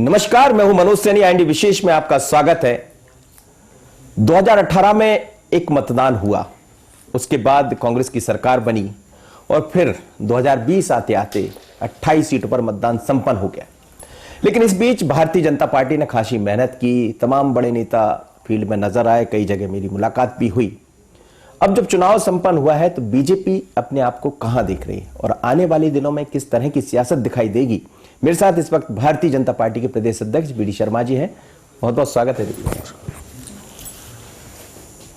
नमस्कार, मैं हूं मनोज सैनी। एंडी विशेष में आपका स्वागत है। 2018 में एक मतदान हुआ, उसके बाद कांग्रेस की सरकार बनी और फिर 2020 आते आते 28 सीटों पर मतदान संपन्न हो गया। लेकिन इस बीच भारतीय जनता पार्टी ने खासी मेहनत की, तमाम बड़े नेता फील्ड में नजर आए, कई जगह मेरी मुलाकात भी हुई। अब जब चुनाव संपन्न हुआ है तो बीजेपी अपने आप को कहां देख रही है और आने वाले दिनों में किस तरह की सियासत दिखाई देगी। मेरे साथ इस वक्त भारतीय जनता पार्टी के प्रदेश अध्यक्ष बीडी शर्मा जी हैं। बहुत बहुत स्वागत है।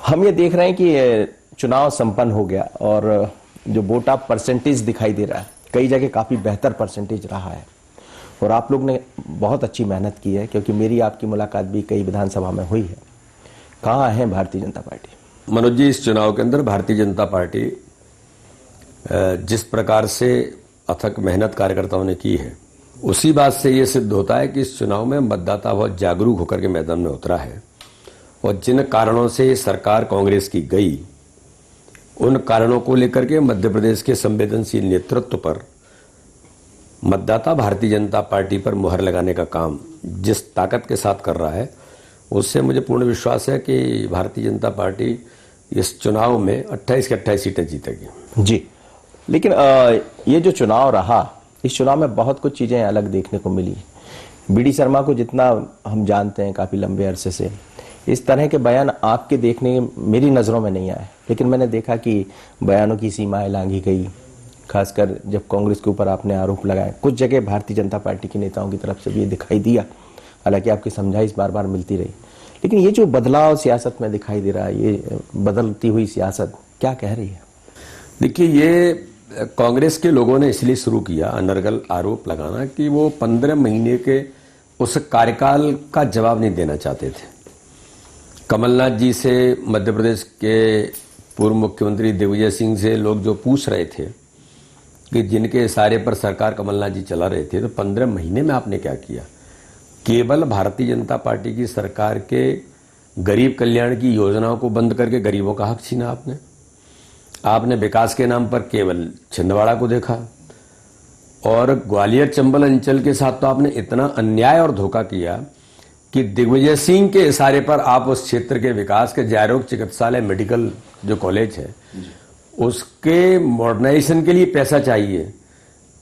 हम ये देख रहे हैं कि चुनाव संपन्न हो गया और जो वोट ऑफ परसेंटेज दिखाई दे रहा है, कई जगह काफी बेहतर परसेंटेज रहा है और आप लोग ने बहुत अच्छी मेहनत की है, क्योंकि मेरी आपकी मुलाकात भी कई विधानसभा में हुई है। कहां है भारतीय जनता पार्टी? मनोज जी, इस चुनाव के अंदर भारतीय जनता पार्टी जिस प्रकार से अथक मेहनत कार्यकर्ताओं ने की है, उसी बात से ये सिद्ध होता है कि इस चुनाव में मतदाता बहुत जागरूक होकर के मैदान में उतरा है और जिन कारणों से सरकार कांग्रेस की गई, उन कारणों को लेकर के मध्य प्रदेश के संवेदनशील नेतृत्व पर मतदाता भारतीय जनता पार्टी पर मुहर लगाने का काम जिस ताकत के साथ कर रहा है, उससे मुझे पूर्ण विश्वास है कि भारतीय जनता पार्टी इस चुनाव में 28 की 28 सीटें जीतेगी। जी, लेकिन ये जो चुनाव रहा, इस चुनाव में बहुत कुछ चीजें अलग देखने को मिली। बीडी शर्मा को जितना हम जानते हैं काफी लंबे अरसे से, इस तरह के बयान आपके देखने मेरी नजरों में नहीं आए, लेकिन मैंने देखा कि बयानों की सीमाएं लांघी गई, खासकर जब कांग्रेस के ऊपर आपने आरोप लगाए। कुछ जगह भारतीय जनता पार्टी के नेताओं की तरफ से भी ये दिखाई दिया, हालांकि आपकी समझाइश बार बार मिलती रही। लेकिन ये जो बदलाव सियासत में दिखाई दे रहा है, ये बदलती हुई सियासत क्या कह रही है? देखिए, ये कांग्रेस के लोगों ने इसलिए शुरू किया अनर्गल आरोप लगाना कि वो 15 महीने के उस कार्यकाल का जवाब नहीं देना चाहते थे। कमलनाथ जी से, मध्य प्रदेश के पूर्व मुख्यमंत्री दिग्विजय सिंह से लोग जो पूछ रहे थे कि जिनके इशारे पर सरकार कमलनाथ जी चला रहे थे, तो 15 महीने में आपने क्या किया? केवल भारतीय जनता पार्टी की सरकार के गरीब कल्याण की योजनाओं को बंद करके गरीबों का हक छीना आपने विकास के नाम पर केवल छिंदवाड़ा को देखा और ग्वालियर चंबल अंचल के साथ तो आपने इतना अन्याय और धोखा किया कि दिग्विजय सिंह के इशारे पर आप उस क्षेत्र के विकास के जयरोग चिकित्सालय मेडिकल जो कॉलेज है उसके मॉडर्नाइजेशन के लिए पैसा चाहिए,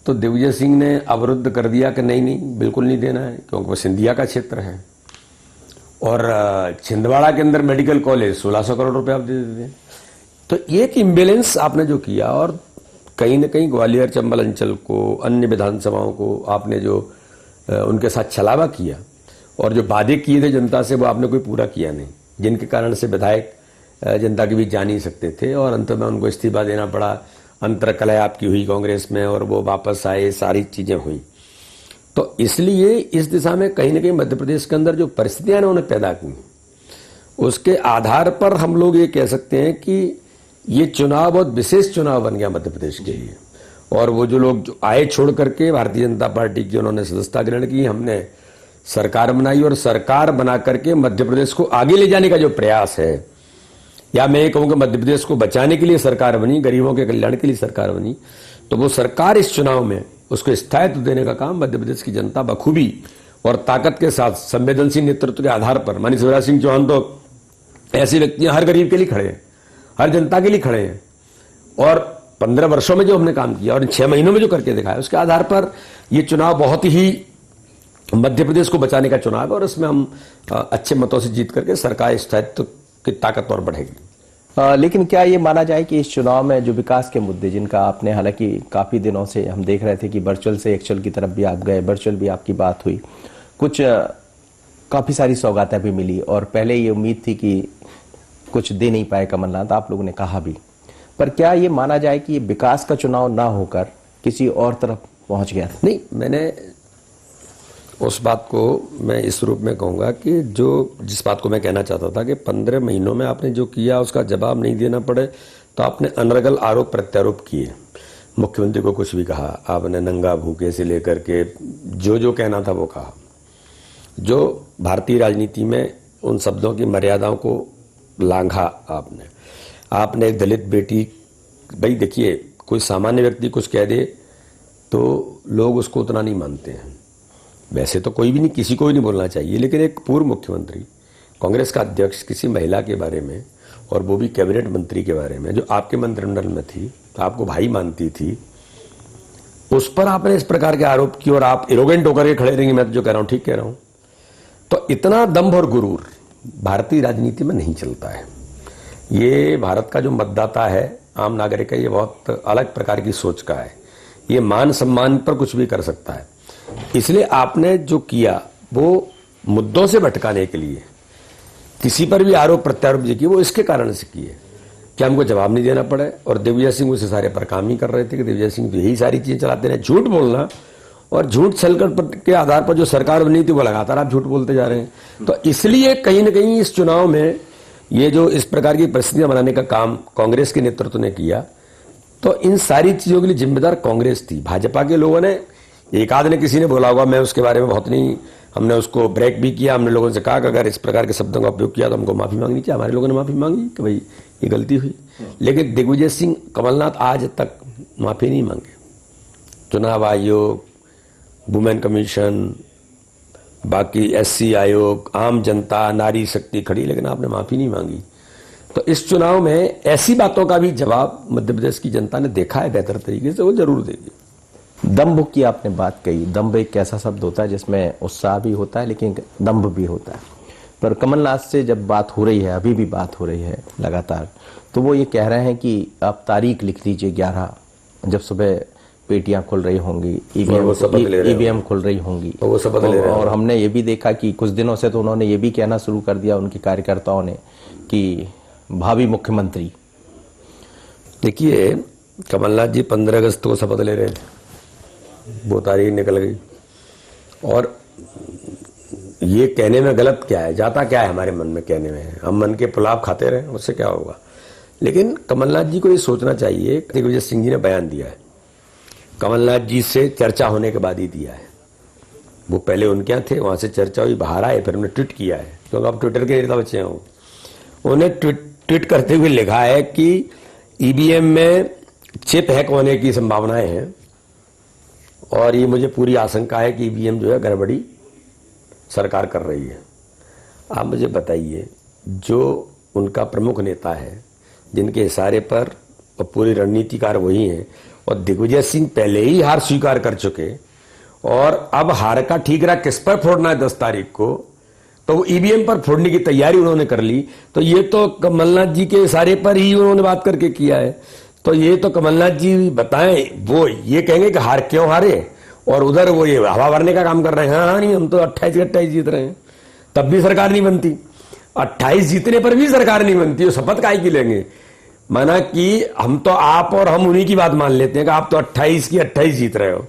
तो दिग्विजय सिंह ने अवरुद्ध कर दिया कि नहीं बिल्कुल नहीं देना है, क्योंकि वो सिंधिया का क्षेत्र है। और छिंदवाड़ा के अंदर मेडिकल कॉलेज 1600 करोड़ रुपए आप दे देते हैं। तो एक इम्बेलेंस आपने जो किया और कहीं न कहीं ग्वालियर चंबल अंचल को, अन्य विधानसभाओं को आपने जो उनके साथ छलावा किया और जो वादे किए थे जनता से, वो आपने कोई पूरा किया नहीं, जिनके कारण से विधायक जनता के बीच जा नहीं सकते थे और अंत में उनको इस्तीफा देना पड़ा। अंतरकलह आपकी हुई कांग्रेस में और वो वापस आए, सारी चीजें हुई। तो इसलिए इस दिशा में कहीं ना कहीं मध्य प्रदेश के अंदर जो परिस्थितियां उन्होंने पैदा की, उसके आधार पर हम लोग ये कह सकते हैं कि ये चुनाव बहुत विशेष चुनाव बन गया मध्य प्रदेश के लिए। और वो जो लोग जो आए छोड़ करके भारतीय जनता पार्टी की, उन्होंने सदस्यता ग्रहण की, हमने सरकार बनाई और सरकार बना करके मध्य प्रदेश को आगे ले जाने का जो प्रयास है, या मैं ये कहूँगा मध्य प्रदेश को बचाने के लिए सरकार बनी, गरीबों के कल्याण के लिए सरकार बनी, तो वो सरकार इस चुनाव में उसको स्थायित्व देने का काम मध्य प्रदेश की जनता बखूबी और ताकत के साथ संवेदनशील नेतृत्व के आधार पर, माननीय शिवराज सिंह चौहान तो ऐसे व्यक्ति हर गरीब के लिए खड़े हैं, हर जनता के लिए खड़े हैं और 15 वर्षों में जो हमने काम किया और 6 महीनों में जो करके दिखाया, उसके आधार पर ये चुनाव बहुत ही मध्य प्रदेश को बचाने का चुनाव है और इसमें हम अच्छे मतों से जीत करके सरकार स्थायित्व की ताकत और बढ़ेगी। लेकिन क्या ये माना जाए कि इस चुनाव में जो विकास के मुद्दे, जिनका आपने, हालांकि काफी दिनों से हम देख रहे थे कि वर्चुअल से एक्चुअल की तरफ भी आप गए, वर्चुअल भी आपकी बात हुई, कुछ काफी सारी सौगातें भी मिली और पहले ये उम्मीद थी कि कुछ दे नहीं पाए कमलनाथ, आप लोगों ने कहा भी, पर क्या ये माना जाए कि ये विकास का चुनाव ना होकर किसी और तरफ पहुंच गया? नहीं, मैंने उस बात को मैं इस रूप में कहूंगा कि जिस बात को मैं कहना चाहता था कि 15 महीनों में आपने जो किया उसका जवाब नहीं देना पड़े, तो आपने अनर्गल आरोप प्रत्यारोप किए, मुख्यमंत्री को कुछ भी कहा आपने, नंगा भूखे से लेकर के जो कहना था वो कहा। जो भारतीय राजनीति में उन शब्दों की मर्यादाओं को लांघा आपने एक दलित बेटी, भाई देखिए, कोई सामान्य व्यक्ति कुछ कह दे तो लोग उसको उतना नहीं मानते हैं। वैसे तो कोई भी नहीं, किसी को भी नहीं बोलना चाहिए, लेकिन एक पूर्व मुख्यमंत्री, कांग्रेस का अध्यक्ष, किसी महिला के बारे में, और वो भी कैबिनेट मंत्री के बारे में, जो आपके मंत्रिमंडल में थी, तो आपको भाई मानती थी, उस पर आपने इस प्रकार के आरोप किए और आप एरोगेंट होकर के खड़े रहेंगे। मैं तो जो कह रहा हूं ठीक कह रहा हूं। तो इतना दंभ और गुरूर भारतीय राजनीति में नहीं चलता है। ये भारत का जो मतदाता है, आम नागरिक है, ये बहुत अलग प्रकार की सोच का है। ये मान सम्मान पर कुछ भी कर सकता है। इसलिए आपने जो किया वो मुद्दों से भटकाने के लिए, किसी पर भी आरोप प्रत्यारोप जो किए वो इसके कारण से किए कि हमको जवाब नहीं देना पड़े। और दिग्विजय सिंह उसे सारे पर काम ही कर रहे थे कि दिग्विजय सिंह तो यही सारी चीजें चलाते रहे, झूठ बोलना और झूठ छलकट के आधार पर जो सरकार बनी थी वो लगातार आप झूठ बोलते जा रहे हैं। तो इसलिए कहीं ना कहीं इस चुनाव में ये जो इस प्रकार की परिस्थितियां बनाने का काम कांग्रेस के नेतृत्व ने किया, तो इन सारी चीजों के लिए जिम्मेदार कांग्रेस थी। भाजपा के लोगों ने, एक आध ने किसी ने बोला होगा, मैं उसके बारे में बहुत नहीं, हमने उसको ब्रेक भी किया। हमने लोगों से कहा कि अगर इस प्रकार के शब्दों का उपयोग किया तो हमको माफी मांगनी चाहिए। हमारे लोगों ने माफी मांगी कि भाई ये गलती हुई, लेकिन दिग्विजय सिंह, कमलनाथ आज तक माफी नहीं मांगे। चुनाव आयोग, वुमेन कमीशन, बाकी एससी आयोग, आम जनता, नारी शक्ति खड़ी, लेकिन आपने माफी नहीं मांगी। तो इस चुनाव में ऐसी बातों का भी जवाब मध्य प्रदेश की जनता ने देखा है बेहतर तरीके से, वो जरूर देगी। दम्भ की आपने बात कही। दम्भ एक ऐसा शब्द होता है जिसमें उत्साह भी होता है लेकिन दम्भ भी होता है। पर कमलनाथ से जब बात हो रही है, अभी भी बात हो रही है लगातार, तो वो ये कह रहे हैं कि आप तारीख लिख लीजिए 11, जब सुबह पेटियां खुल रही होंगी, ईवीएम खुल रही होंगी, वो शपथ ले रहे हैं। और हमने ये भी देखा कि कुछ दिनों से तो उन्होंने ये भी कहना शुरू कर दिया उनके कार्यकर्ताओं ने कि भावी मुख्यमंत्री। देखिए, कमलनाथ जी 15 अगस्त को शपथ ले रहे थे, वो तारीख निकल गई। और ये कहने में गलत क्या है, जाता क्या है हमारे मन में कहने में, हम मन के पुलाव खाते रहे, उससे क्या होगा। लेकिन कमलनाथ जी को ये सोचना चाहिए, दिग्विजय सिंह जी ने बयान दिया है, कमलनाथ जी से चर्चा होने के बाद ही दिया है। वो पहले उनके यहाँ थे, वहां से चर्चा हुई, बाहर आए, फिर उन्होंने ट्वीट किया है, क्योंकि आप ट्विटर के नेता बच्चे हो। उन्हें ट्वीट करते हुए लिखा है कि ईवीएम में चिप हैक होने की संभावनाएं हैं और ये मुझे पूरी आशंका है कि ईवीएम जो है गड़बड़ी सरकार कर रही है। आप मुझे बताइए, जो उनका प्रमुख नेता है, जिनके इशारे पर और पूरी रणनीतिकार वही हैं, और दिग्विजय सिंह पहले ही हार स्वीकार कर चुके, और अब हार का ठीकरा किस पर फोड़ना है 10 तारीख को, तो वो ईवीएम पर फोड़ने की तैयारी उन्होंने कर ली। तो ये तो कमलनाथ जी के इशारे पर ही उन्होंने बात करके किया है। तो ये तो कमलनाथ जी बताएं, वो ये कहेंगे कि हार क्यों हारे, और उधर वो ये हवा भरने का काम कर रहे हैं। हाँ नहीं, हम तो 28 के 28 जीत रहे हैं, तब भी सरकार नहीं बनती। 28 जीतने पर भी सरकार नहीं बनती, वो शपथ काहे की लेंगे। माना कि हम तो आप और हम उन्हीं की बात मान लेते हैं कि आप तो 28 की 28 जीत रहे हो,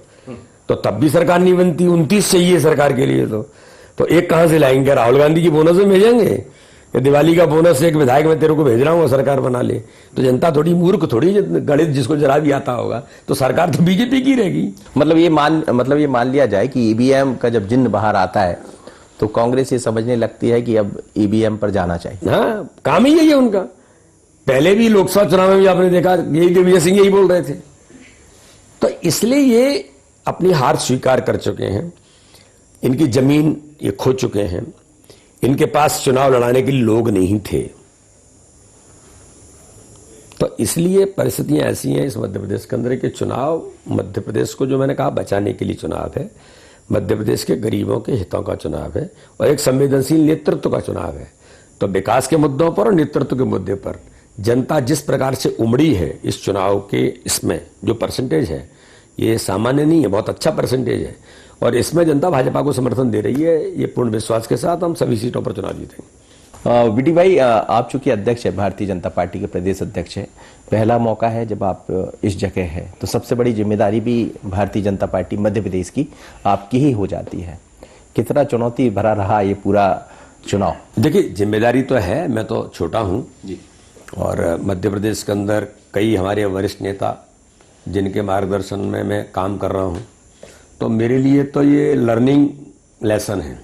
तो तब भी सरकार नहीं बनती। 29 चाहिए सरकार के लिए, तो एक कहां से लाएंगे? राहुल गांधी की बोनस में भेजेंगे या दिवाली का बोनस एक विधायक मैं तेरे को भेज रहा हूं, सरकार बना ले? तो जनता थोड़ी मूर्ख थोड़ी, गणित जिसको जरा भी आता होगा, तो सरकार तो बीजेपी की रहेगी। मतलब ये मान लिया जाए कि ईवीएम का जब जिन्न बाहर आता है तो कांग्रेस ये समझने लगती है कि अब ईवीएम पर जाना चाहिए। हाँ, काम ही यही है उनका। पहले भी लोकसभा चुनाव में भी आपने देखा, यही दिग्विजय सिंह यही बोल रहे थे। तो इसलिए ये अपनी हार स्वीकार कर चुके हैं, इनकी जमीन ये खो चुके हैं, इनके पास चुनाव लड़ाने के लिए लोग नहीं थे। तो इसलिए परिस्थितियां ऐसी हैं इस मध्य प्रदेश के अंदर कि चुनाव मध्य प्रदेश को, जो मैंने कहा, बचाने के लिए चुनाव है, मध्य प्रदेश के गरीबों के हितों का चुनाव है और एक संवेदनशील नेतृत्व का चुनाव है। तो विकास के मुद्दों पर और नेतृत्व के मुद्दे पर जनता जिस प्रकार से उमड़ी है इस चुनाव के, इसमें जो परसेंटेज है ये सामान्य नहीं है, बहुत अच्छा परसेंटेज है, और इसमें जनता भाजपा को समर्थन दे रही है। ये पूर्ण विश्वास के साथ हम सभी सीटों पर चुनाव जीतेंगे। विडी भाई, आप चूंकि अध्यक्ष है, भारतीय जनता पार्टी के प्रदेश अध्यक्ष है, पहला मौका है जब आप इस जगह है, तो सबसे बड़ी जिम्मेदारी भी भारतीय जनता पार्टी मध्य प्रदेश की आपकी ही हो जाती है। कितना चुनौती भरा रहा ये पूरा चुनाव? देखिए, जिम्मेदारी तो है, मैं तो छोटा हूं जी, और मध्य प्रदेश के अंदर कई हमारे वरिष्ठ नेता जिनके मार्गदर्शन में मैं काम कर रहा हूं, तो मेरे लिए तो ये लर्निंग लेसन है।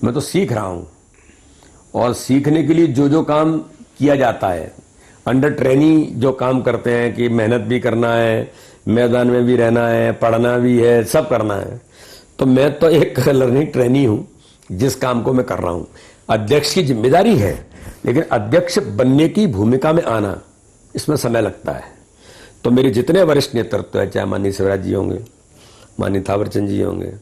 मैं तो सीख रहा हूं, और सीखने के लिए जो जो काम किया जाता है, अंडर ट्रेनिंग जो काम करते हैं कि मेहनत भी करना है, मैदान में भी रहना है, पढ़ना भी है, सब करना है, तो मैं तो एक लर्निंग ट्रेनी हूं, जिस काम को मैं कर रहा हूं। अध्यक्ष की जिम्मेदारी है, लेकिन अध्यक्ष बनने की भूमिका में आना, इसमें समय लगता है। तो मेरे जितने वरिष्ठ नेतृत्व है, चाहे माननीय शिवराज जी होंगे, माननीय थावरचंद जी होंगे,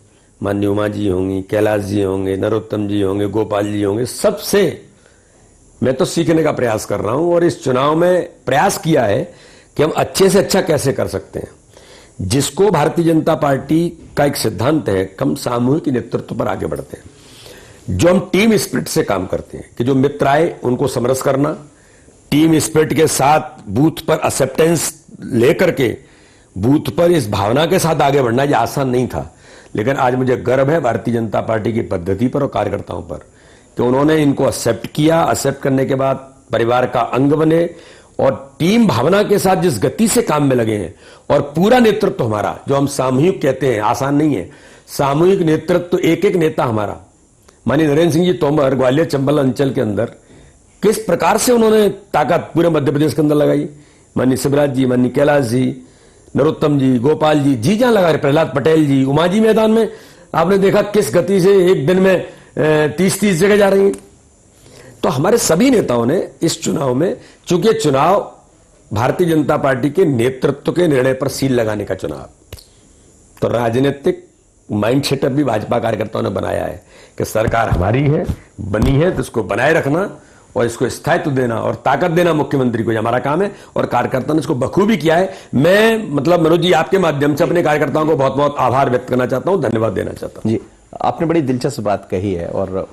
माननीय उमा जी होंगी, कैलाश जी होंगे, नरोत्तम जी होंगे, गोपाल जी होंगे, सबसे मैं तो सीखने का प्रयास कर रहा हूं। और इस चुनाव में प्रयास किया है कि हम अच्छे से अच्छा कैसे कर सकते हैं। जिसको भारतीय जनता पार्टी का एक सिद्धांत है कि हम सामूहिक नेतृत्व पर आगे बढ़ते हैं, जो हम टीम स्पिरिट से काम करते हैं, कि जो मित्र आए उनको समरस करना, टीम स्पिरिट के साथ बूथ पर एक्सेप्टेंस लेकर के बूथ पर इस भावना के साथ आगे बढ़ना, ये आसान नहीं था। लेकिन आज मुझे गर्व है भारतीय जनता पार्टी की पद्धति पर और कार्यकर्ताओं पर कि उन्होंने इनको एक्सेप्ट किया। एक्सेप्ट करने के बाद परिवार का अंग बने और टीम भावना के साथ जिस गति से काम में लगे हैं, और पूरा नेतृत्व हमारा, जो हम सामूहिक कहते हैं, आसान नहीं है। सामूहिक नेतृत्व, एक एक नेता हमारा, माननीय नरेंद्र सिंह जी तोमर ग्वालियर चंबल अंचल के अंदर किस प्रकार से उन्होंने ताकत पूरे मध्य प्रदेश के अंदर लगाई। माननीय शिवराज जी, माननीय कैलाश जी, नरोत्तम जी, गोपाल जी, जी जहां लगा रहे, प्रहलाद पटेल जी, उमा जी मैदान में आपने देखा किस गति से एक दिन में 30-30 जगह जा रही है। तो हमारे सभी नेताओं ने इस चुनाव में, चूंकि चुनाव भारतीय जनता पार्टी के नेतृत्व के निर्णय पर सील लगाने का चुनाव, तो राजनीतिक माइंड सेटअप भी भाजपा कार्यकर्ताओं ने बनाया है कि सरकार हमारी है, बनी है, तो इसको बनाए रखना और इसको स्थायित्व देना और ताकत देना मुख्यमंत्री को, ये हमारा काम है। और कार्यकर्ताओं ने इसको बखूबी किया है। मैं मनोज जी, आपके माध्यम से अपने कार्यकर्ताओं को बहुत बहुत आभार व्यक्त करना चाहता हूं, धन्यवाद देना चाहता हूं। जी, आपने बड़ी दिलचस्प बात कही है और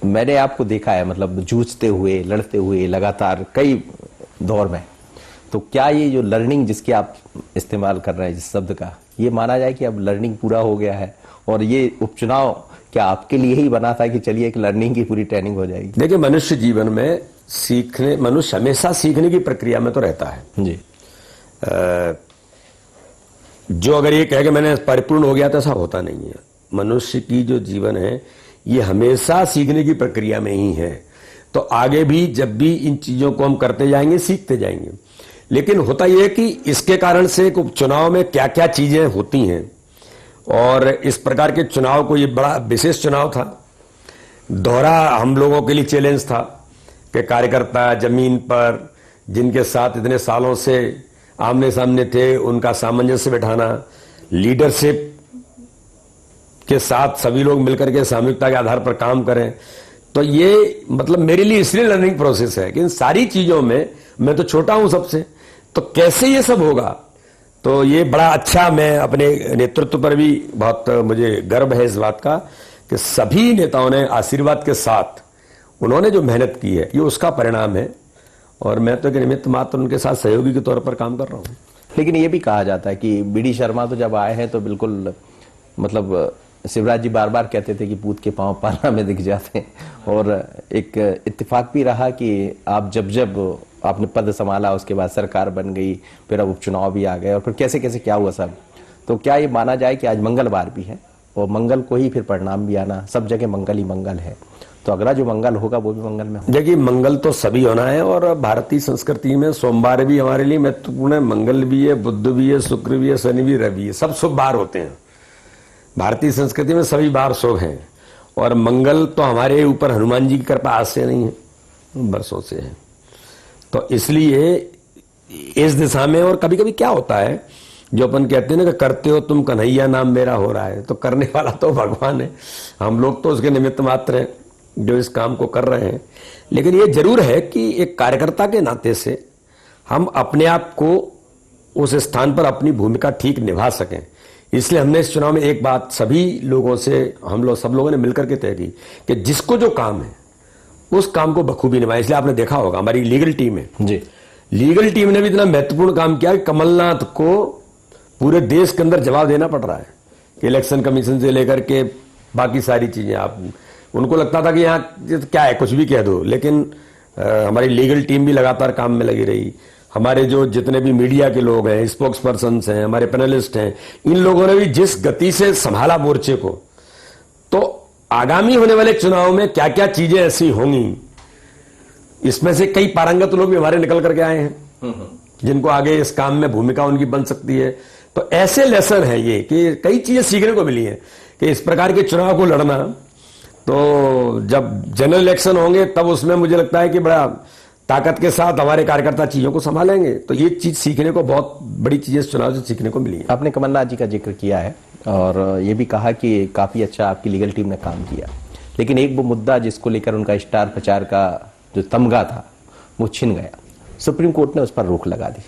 मैंने आपको देखा है, मतलब जूझते हुए, लड़ते हुए लगातार कई दौर में। तो क्या ये जो लर्निंग जिसकी आप इस्तेमाल कर रहे हैं, जिस शब्द का, ये माना जाए कि अब लर्निंग पूरा हो गया है और ये उपचुनाव क्या आपके लिए ही बना था कि चलिए एक लर्निंग की पूरी ट्रेनिंग हो जाएगी? देखिए, मनुष्य जीवन में सीखने, मनुष्य हमेशा सीखने की प्रक्रिया में तो रहता है जी। जो अगर ये कहे कि मैंने परिपूर्ण हो गया तो ऐसा होता नहीं है। मनुष्य की जो जीवन है ये हमेशा सीखने की प्रक्रिया में ही है। तो आगे भी जब भी इन चीजों को हम करते जाएंगे, सीखते जाएंगे। लेकिन होता यह है कि इसके कारण से चुनाव में क्या क्या चीजें होती हैं, और इस प्रकार के चुनाव को, ये बड़ा विशेष चुनाव था, दोहरा हम लोगों के लिए चैलेंज था कि कार्यकर्ता जमीन पर जिनके साथ इतने सालों से आमने सामने थे, उनका सामंजस्य बिठाना, लीडरशिप के साथ सभी लोग मिलकर के सामूहिकता के आधार पर काम करें। तो ये मतलब मेरे लिए इसलिए लर्निंग प्रोसेस है कि इन सारी चीजों में मैं तो छोटा हूं सबसे, तो कैसे ये सब होगा। तो ये बड़ा अच्छा, मैं अपने नेतृत्व पर भी बहुत मुझे गर्व है इस बात का कि सभी नेताओं ने आशीर्वाद के साथ उन्होंने जो मेहनत की है, ये उसका परिणाम है। और मैं तो निमित्त मात्र उनके साथ सहयोगी के तौर पर काम कर रहा हूं। लेकिन ये भी कहा जाता है कि बीडी शर्मा तो जब आए हैं तो बिल्कुल, मतलब शिवराज जी बार बार कहते थे कि पूत के पांव पाला में दिख जाते हैं। और एक इत्तेफाक भी रहा कि आप जब आपने पद संभाला, उसके बाद सरकार बन गई, फिर अब उपचुनाव भी आ गए, और फिर कैसे कैसे क्या हुआ सब। तो क्या ये माना जाए कि आज मंगलवार भी है और मंगल को ही फिर परिणाम भी आना, सब जगह मंगल ही मंगल है, तो अगला जो मंगल होगा वो भी मंगल में होगा? देखिए, मंगल तो सभी होना है, और भारतीय संस्कृति में सोमवार भी हमारे लिए महत्वपूर्ण है, मंगल भी है, बुध भी है, शुक्र भी है, शनि भी, रवि है, सब शुभ बार होते हैं। भारतीय संस्कृति में सभी बार शुभ हैं। और मंगल तो हमारे ऊपर हनुमान जी की कृपा आज से नहीं है, बरसों से है। तो इसलिए इस दिशा में, और कभी कभी क्या होता है, जो अपन कहते हैं ना कि करते हो तुम कन्हैया नाम मेरा हो रहा है, तो करने वाला तो भगवान है, हम लोग तो उसके निमित्त मात्र हैं जो इस काम को कर रहे हैं। लेकिन ये जरूर है कि एक कार्यकर्ता के नाते से हम अपने आप को उस स्थान पर अपनी भूमिका ठीक निभा सकें। इसलिए हमने इस चुनाव में एक बात सभी लोगों से, हम लोग सब लोगों ने मिलकर के तय की कि जिसको जो काम है उस काम को बखूबी निभाए। इसलिए आपने देखा होगा हमारी लीगल टीम है जी, लीगल टीम ने भी इतना महत्वपूर्ण काम किया कि कमलनाथ को पूरे देश के अंदर जवाब देना पड़ रहा है कि इलेक्शन कमीशन से लेकर के बाकी सारी चीजें, आप उनको लगता था कि यहाँ क्या है, कुछ भी कह दो, लेकिन हमारी लीगल टीम भी लगातार काम में लगी रही। हमारे जो जितने भी मीडिया के लोग हैं, स्पोक्स पर्सन हैं, हमारे पैनलिस्ट हैं, इन लोगों ने भी जिस गति से संभाला मोर्चे को, तो आगामी होने वाले चुनाव में क्या क्या चीजें ऐसी होंगी, इसमें से कई पारंगत लोग भी हमारे निकल करके आए हैं जिनको आगे इस काम में भूमिका उनकी बन सकती है। तो ऐसे लेसन है ये कि कई चीजें सीखने को मिली हैं कि इस प्रकार के चुनाव को लड़ना, तो जब जनरल इलेक्शन होंगे तब उसमें मुझे लगता है कि बड़ा ताकत के साथ हमारे कार्यकर्ता चीजों को संभालेंगे। तो ये चीज सीखने को, बहुत बड़ी चीजें इस चुनाव से सीखने को मिली है। आपने कमलनाथ जी का जिक्र किया है और ये भी कहा कि काफी अच्छा आपकी लीगल टीम ने काम किया, लेकिन एक वो मुद्दा जिसको लेकर उनका स्टार प्रचार का जो तमगा था वो छिन गया। सुप्रीम कोर्ट ने उस पर रोक लगा दी।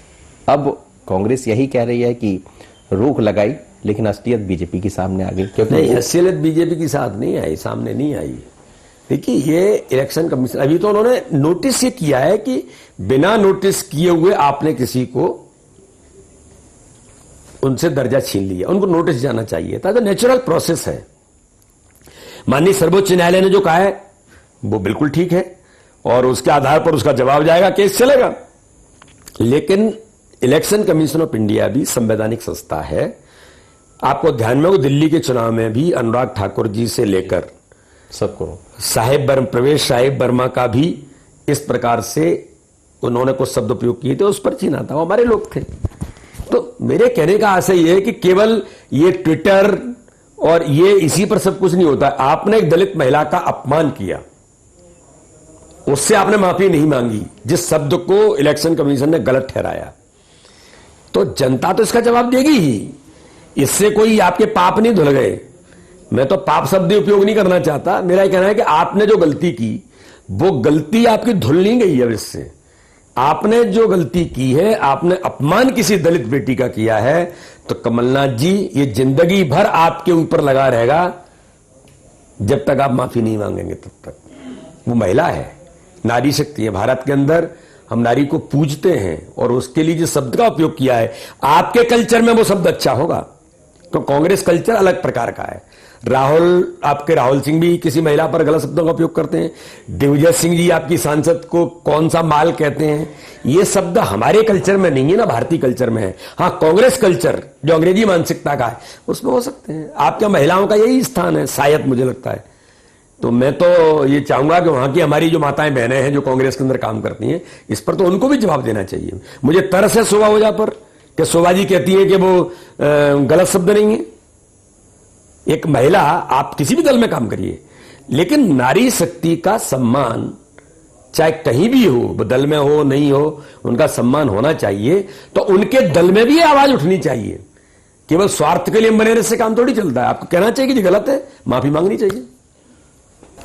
अब कांग्रेस यही कह रही है कि रोक लगाई, लेकिन असलियत बीजेपी के सामने आ गई। क्योंकि असलियत बीजेपी के साथ नहीं आई, सामने नहीं आई। देखिए, ये इलेक्शन कमीशन अभी तो उन्होंने नोटिस ये किया है कि बिना नोटिस किए हुए आपने किसी को उनसे दर्जा छीन लिया, उनको नोटिस जाना चाहिए था। तो नेचुरल प्रोसेस है। माननीय सर्वोच्च न्यायालय ने जो कहा है वो बिल्कुल ठीक है और उसके आधार पर उसका जवाब जाएगा, केस चलेगा। लेकिन इलेक्शन कमीशन ऑफ इंडिया भी संवैधानिक संस्था है। आपको ध्यान में हो, दिल्ली के चुनाव में भी अनुराग ठाकुर जी से लेकर सबको प्रवेश साहिब वर्मा का भी इस प्रकार से उन्होंने कुछ शब्द उपयोग किए थे, उस पर छीना था, वो हमारे लोग थे। तो मेरे कहने का आशय यह है कि केवल ये ट्विटर और ये इसी पर सब कुछ नहीं होता। आपने एक दलित महिला का अपमान किया, उससे आपने माफी नहीं मांगी, जिस शब्द को इलेक्शन कमीशन ने गलत ठहराया, तो जनता तो इसका जवाब देगी ही। इससे कोई आपके पाप नहीं धुल गए। मैं तो पाप शब्द उपयोग नहीं करना चाहता। मेरा कहना है कि आपने जो गलती की वो गलती आपकी धुल नहीं गई है। इससे आपने जो गलती की है, आपने अपमान किसी दलित बेटी का किया है, तो कमलनाथ जी ये जिंदगी भर आपके ऊपर लगा रहेगा। जब तक आप माफी नहीं मांगेंगे तब तक। वो महिला है, नारी शक्ति है। भारत के अंदर हम नारी को पूजते हैं और उसके लिए जिस शब्द का उपयोग किया है, आपके कल्चर में वो शब्द अच्छा होगा। तो कांग्रेस कल्चर अलग प्रकार का है। राहुल सिंह भी किसी महिला पर गलत शब्दों का उपयोग करते हैं। दिग्विजय सिंह जी आपकी सांसद को कौन सा माल कहते हैं। ये शब्द हमारे कल्चर में नहीं है ना, भारतीय कल्चर में है। हाँ, कांग्रेस कल्चर जो अंग्रेजी मानसिकता का है उसमें हो सकते हैं। आपके महिलाओं का यही स्थान है शायद, मुझे लगता है। तो मैं तो ये चाहूंगा कि वहां की हमारी जो माताएं बहनें हैं जो कांग्रेस के अंदर काम करती हैं, इस पर तो उनको भी जवाब देना चाहिए। मुझे तरस है शोभा ओझा पर कि शोभा जी कहती है कि वो गलत शब्द नहीं है। एक महिला, आप किसी भी दल में काम करिए, लेकिन नारी शक्ति का सम्मान चाहे कहीं भी हो, वो दल में हो नहीं हो, उनका सम्मान होना चाहिए। तो उनके दल में भी आवाज उठनी चाहिए। केवल स्वार्थ के लिए बने रहने से काम थोड़ी चलता है। आपको कहना चाहिए कि गलत है, माफी मांगनी चाहिए।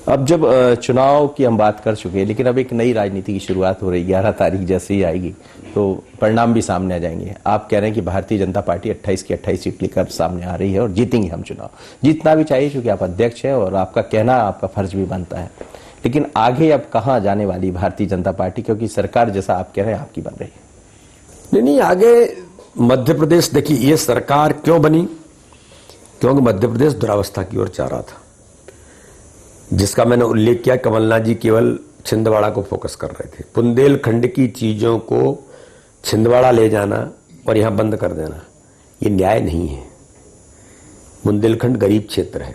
अब जब चुनाव की हम बात कर चुके हैं, लेकिन अब एक नई राजनीति की शुरुआत हो रही है। 11 तारीख जैसे ही आएगी तो परिणाम भी सामने आ जाएंगे। आप कह रहे हैं कि भारतीय जनता पार्टी 28 की 28 सीट लेकर सामने आ रही है और जीतेंगे हम चुनाव। जीतना भी चाहिए क्योंकि आप अध्यक्ष हैं और आपका कहना आपका फर्ज भी बनता है। लेकिन आगे अब कहां जाने वाली भारतीय जनता पार्टी, क्योंकि सरकार जैसा आप कह रहे हैं आपकी बन रही है। नहीं, आगे मध्य प्रदेश, देखिए ये सरकार क्यों बनी, क्योंकि मध्य प्रदेश दुरावस्था की ओर जा रहा था, जिसका मैंने उल्लेख किया। कमलनाथ जी केवल छिंदवाड़ा को फोकस कर रहे थे। बुंदेलखंड की चीजों को छिंदवाड़ा ले जाना और यहां बंद कर देना, ये न्याय नहीं है। बुंदेलखंड गरीब क्षेत्र है।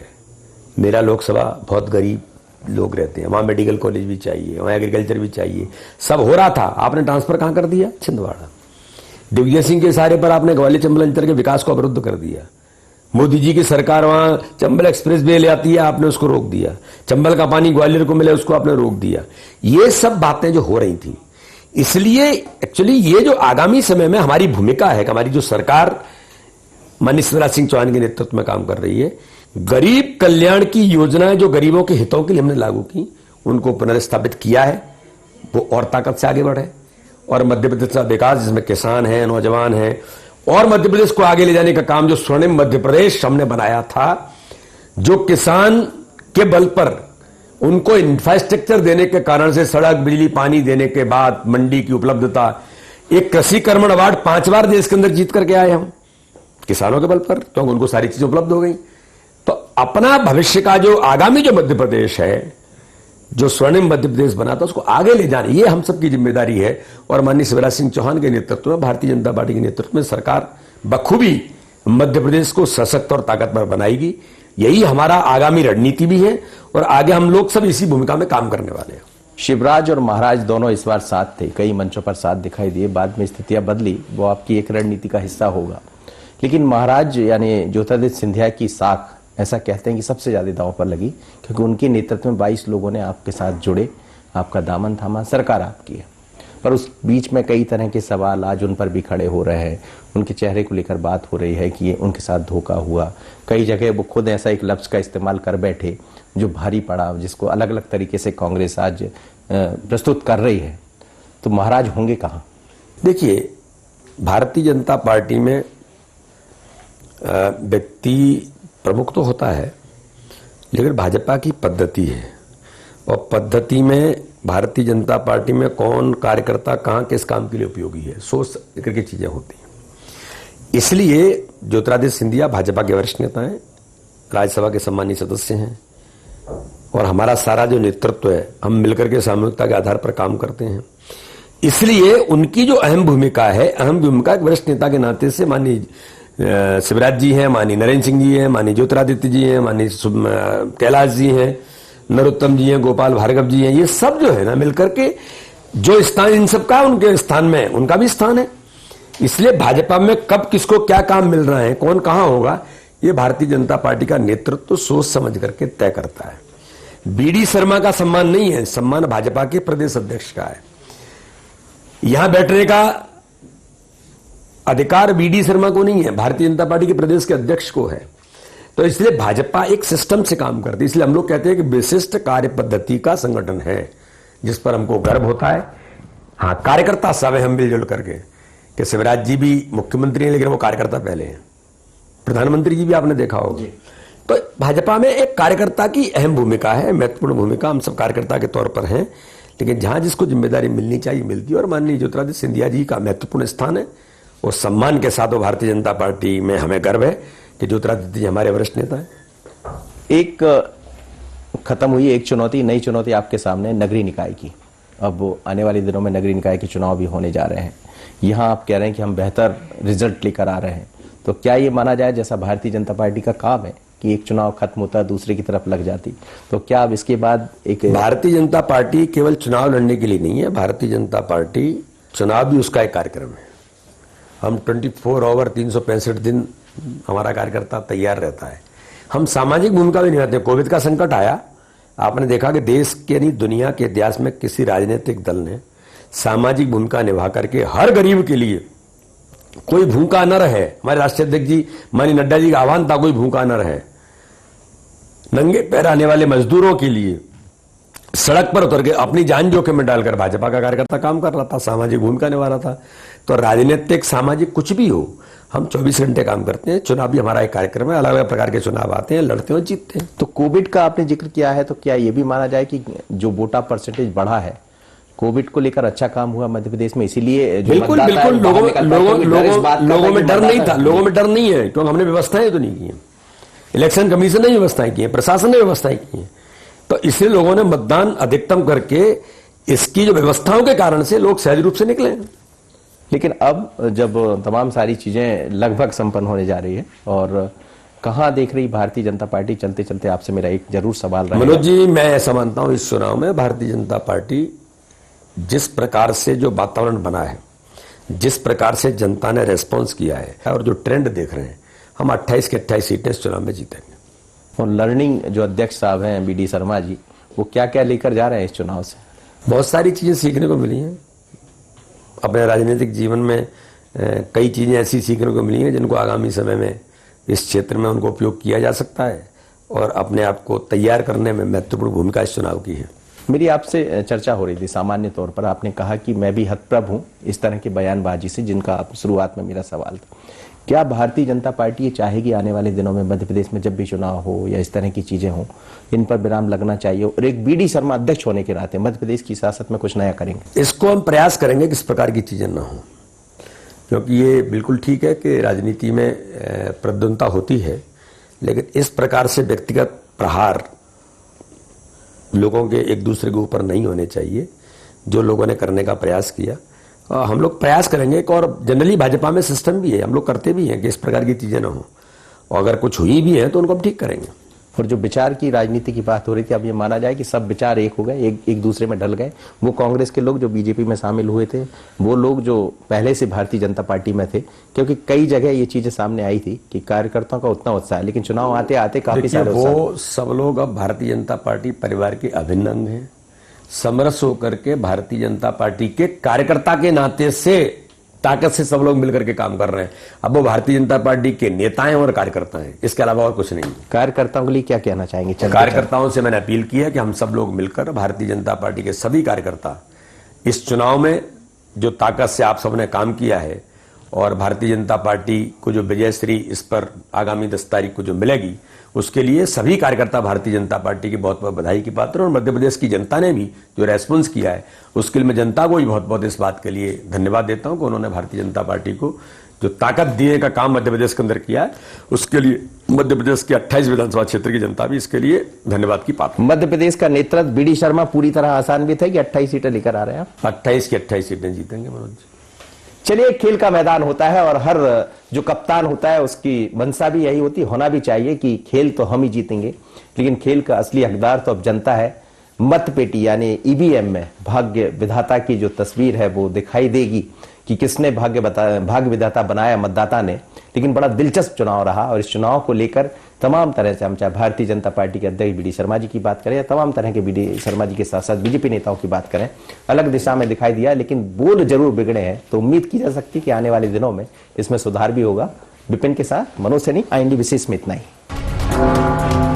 मेरा लोकसभा बहुत गरीब लोग रहते हैं, वहां मेडिकल कॉलेज भी चाहिए, वहां एग्रीकल्चर भी चाहिए, सब हो रहा था। आपने ट्रांसफर कहां कर दिया? छिंदवाड़ा। दिग्विजय सिंह के इशारे पर आपने ग्वालियर चंबल अंचल के विकास को अवरुद्ध कर दिया। मोदी जी की सरकार वहां चंबल एक्सप्रेस वे ले आती है, आपने उसको रोक दिया। चंबल का पानी ग्वालियर को मिले, उसको आपने रोक दिया। ये सब बातें जो हो रही थी, इसलिए एक्चुअली ये जो आगामी समय में हमारी भूमिका है, हमारी जो सरकार माननीय शिवराज सिंह चौहान के नेतृत्व में काम कर रही है, गरीब कल्याण की योजनाएं जो गरीबों के हितों के लिए हमने लागू की, उनको पुनर्स्थापित किया है। वो और ताकत से आगे बढ़े और मध्य प्रदेश का विकास, जिसमें किसान हैं, नौजवान हैं, और मध्य प्रदेश को आगे ले जाने का काम जो स्वर्णिम मध्य प्रदेश हमने बनाया था, जो किसान के बल पर उनको इंफ्रास्ट्रक्चर देने के कारण से सड़क, बिजली, पानी देने के बाद मंडी की उपलब्धता, एक कृषि कर्मण अवार्ड 5 बार देश के अंदर जीत करके आए हम किसानों के बल पर, क्योंकि उनको सारी चीजें उपलब्ध हो गई। तो अपना भविष्य का जो आगामी जो मध्य प्रदेश है, जो स्वर्णिम मध्य प्रदेश बना था, उसको आगे ले जाना, ये हम सबकी जिम्मेदारी है। और माननीय शिवराज सिंह चौहान के नेतृत्व में, भारतीय जनता पार्टी के नेतृत्व में सरकार बखूबी मध्य प्रदेश को सशक्त और ताकतवर बनाएगी। यही हमारा आगामी रणनीति भी है और आगे हम लोग सब इसी भूमिका में काम करने वाले हैं। शिवराज और महाराज दोनों इस बार साथ थे, कई मंचों पर साथ दिखाई दिए, बाद में स्थितियां बदली, वो आपकी एक रणनीति का हिस्सा होगा। लेकिन महाराज यानी ज्योतिरादित्य सिंधिया की साख ऐसा कहते हैं कि सबसे ज्यादा दांव पर लगी, क्योंकि उनके नेतृत्व में 22 लोगों ने आपके साथ जुड़े, आपका दामन थामा, सरकार आपकी है। पर उस बीच में कई तरह के सवाल आज उन पर भी खड़े हो रहे हैं। उनके चेहरे को लेकर बात हो रही है कि ये उनके साथ धोखा हुआ। कई जगह वो खुद ऐसा एक लफ्ज का इस्तेमाल कर बैठे जो भारी पड़ा, जिसको अलग अलग तरीके से कांग्रेस आज प्रस्तुत कर रही है। तो महाराज होंगे कहाँ? देखिए, भारतीय जनता पार्टी में व्यक्ति प्रमुख तो होता है, लेकिन भाजपा की पद्धति है, और पद्धति में भारतीय जनता पार्टी में कौन कार्यकर्ता कहाँ किस काम के लिए उपयोगी है, सोच करके चीजें होती हैं। इसलिए ज्योतिरादित्य सिंधिया भाजपा के वरिष्ठ नेता हैं, राज्यसभा के सम्मानीय सदस्य हैं, और हमारा सारा जो नेतृत्व है हम मिलकर के सामूहिकता के आधार पर काम करते हैं। इसलिए उनकी जो अहम भूमिका है, अहम भूमिका एक वरिष्ठ नेता के नाते से माननीय शिवराज जी हैं, माननीय नरेंद्र सिंह जी हैं, माननीय ज्योतिरादित्य जी हैं, माननीय कैलाश जी हैं, नरोत्तम जी हैं, गोपाल भार्गव जी हैं, ये सब जो है ना मिलकर के जो स्थान इन सबका उनके स्थान में उनका भी स्थान है। इसलिए भाजपा में कब किसको क्या काम मिल रहा है, कौन कहां होगा, ये भारतीय जनता पार्टी का नेतृत्व सोच समझ करके तय करता है। बीडी शर्मा का सम्मान नहीं है, सम्मान भाजपा के प्रदेश अध्यक्ष का है। यहां बैठने का अधिकार बीडी शर्मा को नहीं है, भारतीय जनता पार्टी के प्रदेश के अध्यक्ष को है। तो इसलिए भाजपा एक सिस्टम से काम करती है। इसलिए हम लोग कहते हैं कि विशिष्ट कार्य पद्धति का संगठन है, जिस पर हमको गर्व होता है। हाँ, कार्यकर्ता सब है हम मिलजुल करके, कि शिवराज जी भी मुख्यमंत्री हैं, लेकिन वो कार्यकर्ता पहले हैं, प्रधानमंत्री जी भी आपने देखा होगा। तो भाजपा में एक कार्यकर्ता की अहम भूमिका है, महत्वपूर्ण भूमिका। हम सब कार्यकर्ता के तौर पर हैं, लेकिन जहां जिसको जिम्मेदारी मिलनी चाहिए मिलती है, और माननीय ज्योतिरादित्य सिंधिया जी का महत्वपूर्ण स्थान है। उस सम्मान के साथ वो भारतीय जनता पार्टी में हमें गर्व है कि ज्योतिरादित्य जी हमारे वरिष्ठ नेता है। एक खत्म हुई एक चुनौती, नई चुनौती आपके सामने नगरीय निकाय की। अब आने वाले दिनों में नगरीय निकाय के चुनाव भी होने जा रहे हैं। यहां आप कह रहे हैं कि हम बेहतर रिजल्ट लेकर आ रहे हैं, तो क्या ये माना जाए जैसा भारतीय जनता पार्टी का काम है कि एक चुनाव खत्म होता दूसरे की तरफ लग जाती, तो क्या अब इसके बाद एक भारतीय जनता पार्टी केवल चुनाव लड़ने के लिए नहीं है, भारतीय जनता पार्टी चुनाव भी उसका एक कार्यक्रम है। हम 24 ओवर 365 दिन हमारा कार्यकर्ता तैयार रहता है। हम सामाजिक भूमिका भी निभाते हैं। कोविड का संकट आया, आपने देखा कि देश के नहीं दुनिया के इतिहास में किसी राजनीतिक दल ने सामाजिक भूमिका निभा करके हर गरीब के लिए कोई भूखा न रहे। हमारे राष्ट्रीय अध्यक्ष जी माननीय नड्डा जी का आह्वान था, कोई भूखा न रहे। नंगे पैर आने वाले मजदूरों के लिए सड़क पर उतर के अपनी जान जोखिम में डालकर भाजपा का कार्यकर्ता काम कर रहा था, सामाजिक भूमिका निभा रहा था। तो राजनीतिक सामाजिक कुछ भी हो, हम 24 घंटे काम करते हैं। चुनाव भी हमारा एक कार्यक्रम है, अलग अलग प्रकार के चुनाव आते हैं, लड़ते हैं, जीतते हैं। तो कोविड का आपने जिक्र किया है, तो क्या ये भी माना जाए कि जो वोटा परसेंटेज बढ़ा है, कोविड को लेकर अच्छा काम हुआ मध्य प्रदेश में, इसीलिए बिल्कुल बिल्कुल लोगों में डर नहीं था, लोगों में डर नहीं है, क्योंकि हमने व्यवस्थाएं तो नहीं की हैं। इलेक्शन कमीशन ने व्यवस्थाएं की हैं, प्रशासन ने व्यवस्थाएं की हैं, तो इसलिए लोगों ने मतदान अधिकतम करके इसकी जो व्यवस्थाओं के कारण से लोग सहज रूप से निकले। लेकिन अब जब तमाम सारी चीजें लगभग संपन्न होने जा रही है, और कहां देख रही भारतीय जनता पार्टी चलते चलते, आपसे मेरा एक जरूर सवाल रहेगा। मनोज जी, मैं ऐसा मानता हूं इस चुनाव में भारतीय जनता पार्टी जिस प्रकार से जो वातावरण बना है, जिस प्रकार से जनता ने रेस्पॉन्स किया है, और जो ट्रेंड देख रहे हैं, हम 28 की 28 सीटें इस चुनाव में जीतेंगे। और लर्निंग जो अध्यक्ष साहब हैं बीडी शर्मा जी, वो क्या क्या लेकर जा रहे हैं इस चुनाव से? बहुत सारी चीजें सीखने को मिली हैं। अपने राजनीतिक जीवन में कई चीजें ऐसी सीखने को मिली हैं जिनको आगामी समय में इस क्षेत्र में उनको उपयोग किया जा सकता है, और अपने आप को तैयार करने में महत्वपूर्ण भूमिका इस चुनाव की है। मेरी आपसे चर्चा हो रही थी, सामान्य तौर पर आपने कहा कि मैं भी हतप्रभ हूं इस तरह की बयानबाजी से, जिनका शुरुआत में मेरा सवाल था। क्या भारतीय जनता पार्टी ये चाहेगी आने वाले दिनों में मध्य प्रदेश में जब भी चुनाव हो या इस तरह की चीजें हो, इन पर विराम लगना चाहिए, और एक बीडी शर्मा अध्यक्ष होने के नाते मध्य प्रदेश की सियासत में कुछ नया करेंगे? इसको हम प्रयास करेंगे कि इस प्रकार की चीजें ना हो, क्योंकि ये बिल्कुल ठीक है कि राजनीति में प्रद्वंदता होती है, लेकिन इस प्रकार से व्यक्तिगत प्रहार लोगों के एक दूसरे के ऊपर नहीं होने चाहिए, जो लोगों ने करने का प्रयास किया। हम लोग प्रयास करेंगे, और जनरली भाजपा में सिस्टम भी है, हम लोग करते भी हैं कि इस प्रकार की चीजें ना हो, और अगर कुछ हुई भी है तो उनको हम ठीक करेंगे। और जो विचार की राजनीति की बात हो रही थी, अब ये माना जाए कि सब विचार एक हो गए, एक दूसरे में ढल गए। वो कांग्रेस के लोग जो बीजेपी में शामिल हुए थे, वो लोग जो पहले से भारतीय जनता पार्टी में थे, क्योंकि कई जगह ये चीजें सामने आई थी कि कार्यकर्ताओं का उतना उत्साह है, लेकिन चुनाव आते आते काफी सारे वो सब लोग अब भारतीय जनता पार्टी परिवार के अभिन्न अंग हैं। समरस होकर के भारतीय जनता पार्टी के कार्यकर्ता के नाते से ताकत से सब लोग मिलकर के काम कर रहे हैं। अब वो भारतीय जनता पार्टी के नेता हैं और कार्यकर्ता हैं, इसके अलावा और कुछ नहीं। कार्यकर्ताओं के लिए क्या कहना चाहेंगे? कार्यकर्ताओं से मैंने अपील की है कि हम सब लोग मिलकर, भारतीय जनता पार्टी के सभी कार्यकर्ता, इस चुनाव में जो ताकत से आप सबने काम किया है और भारतीय जनता पार्टी को जो विजयश्री इस पर आगामी 10 तारीख को जो मिलेगी, उसके लिए सभी कार्यकर्ता भारतीय जनता पार्टी की बहुत बहुत बधाई की पात्र। और मध्य प्रदेश की जनता ने भी जो रेस्पॉन्स किया है, उसके लिए मैं जनता को भी बहुत बहुत इस बात के लिए धन्यवाद देता हूं कि उन्होंने भारतीय जनता पार्टी को जो ताकत देने का काम मध्य प्रदेश के अंदर किया है, उसके लिए मध्य प्रदेश के 28 विधानसभा क्षेत्र की जनता भी इसके लिए धन्यवाद की पात्र। मध्य प्रदेश का नेतृत्व बीडी शर्मा पूरी तरह आसान्वित है कि 28 सीटें लेकर आ रहे हैं? 28 की 28 सीटें जीतेंगे मनोज जी। चलिए, खेल का मैदान होता है और हर जो कप्तान होता है उसकी मंशा भी यही होती, होना भी चाहिए कि खेल तो हम ही जीतेंगे, लेकिन खेल का असली हकदार तो अब जनता है। मतपेटी यानी ईवीएम में भाग्य विधाता की जो तस्वीर है वो दिखाई देगी कि किसने भाग्य विधाता बनाया, मतदाता ने। लेकिन बड़ा दिलचस्प चुनाव रहा और इस चुनाव को लेकर तमाम तरह से हम चाहे भारतीय जनता पार्टी के अध्यक्ष बीडी शर्मा जी की बात करें या तमाम तरह के बीडी शर्मा जी के साथ साथ बीजेपी नेताओं की बात करें, अलग दिशा में दिखाई दिया, लेकिन बोल जरूर बिगड़े हैं। तो उम्मीद की जा सकती है कि आने वाले दिनों में इसमें सुधार भी होगा। विपिन के साथ मनोज सैनी, IND विशेष में इतना ही।